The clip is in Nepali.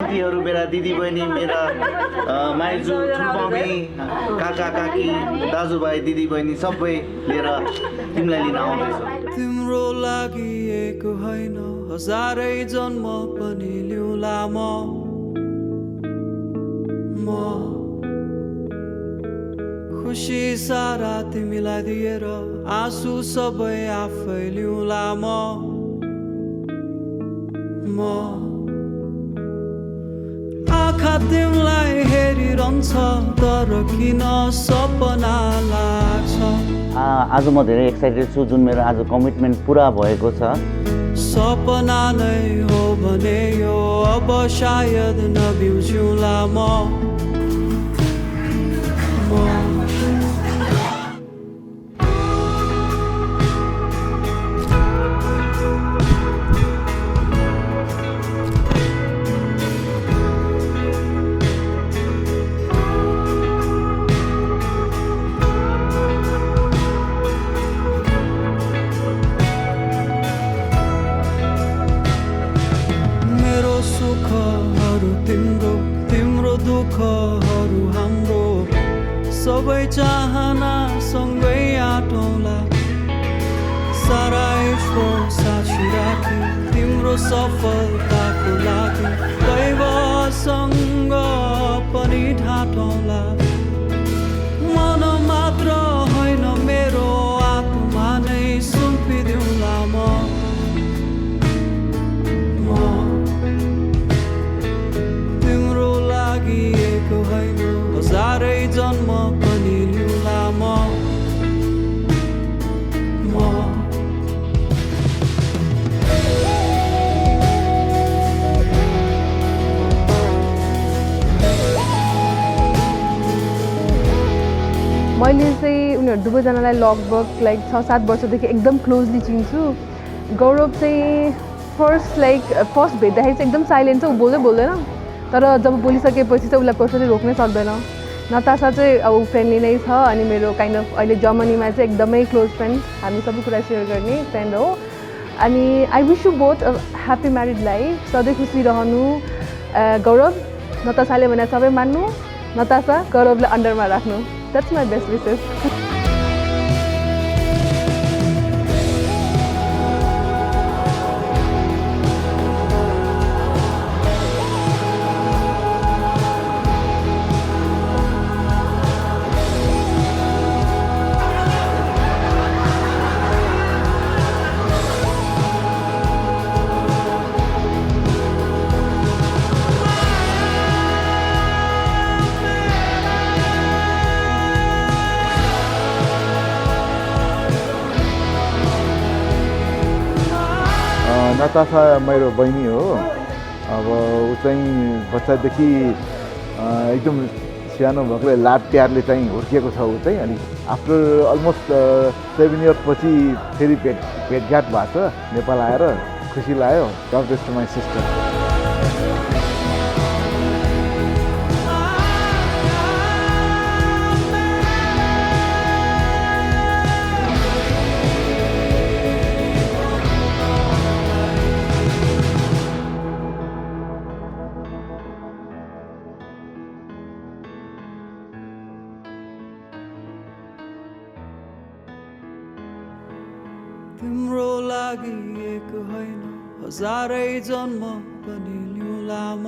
साथीहरू मेरा दिदीबहिनी मेरा माइजू ठुल्मम्मी काका काकी दाजुभाइ दिदीबहिनी सबै लिएर तिमीलाई लिन आउँदैछु तिम्रो लागि एक होइन हजारै जन्म पनि लिउँला म खुसी सारा तिमीलाई दिएर आँसु सबै आफै लिउँला म आँखा तिमीलाई हेरिरहन्छ तर किन सपना लाग्छ आज म धेरै एक्साइटेड छु जुन मेरो आज कमिटमेन्ट पुरा भएको छ सपना नै हो भने यो अब सायद नबिउला म तिम्रो दुःखहरू हाम्रो सबै चाहना सँगै आँटौँला सारा ईश्वर साक्षी राखी तिम्रो सफलताको लागि दैवसँग पनि ढाँटौँला मन मात्र होइन मेरो आत्मा नै सुम्पिदिउँला म हजारै जन्म पनि लिउँला म मैले चाहिँ उनीहरू दुवैजनालाई लगभग लाइक 6-7 वर्षदेखि एकदम क्लोजली चिन्छु गौरव चाहिँ फर्स्ट भेट्दाखेरि चाहिँ एकदम साइलेन्ट छ ऊ बोल्दैन तर जब बोलिसकेपछि चाहिँ उसलाई कसैले रोक्नै सक्दैन नतासा चाहिँ अब फ्रेन्डली नै छ अनि मेरो काइन्ड अफ अहिले जर्मनीमा चाहिँ एकदमै क्लोज फ्रेन्ड हामी सबै कुरा सेयर गर्ने फ्रेन्ड हो अनि I wish you both happy married life सधैँ खुसी रहनु गौरव नतासाले भने सबै मान्नु नतासा गौरवलाई अन्डरमा राख्नु that's my best wishes Natasha मेरो बहिनी हो अब ऊ चाहिँ बच्चादेखि एकदम सानो भएकोले लाड प्यारले चाहिँ हुर्किएको छ ऊ चाहिँ अनि आफ्टर अलमोस्ट 7 इयर्स पछि फेरि भेटघाट भएको छ नेपाल आएर खुसी लाग्यो god bless to my sister तिम्रो लागि एक होइन हजारै जन्म पनि लिउँला म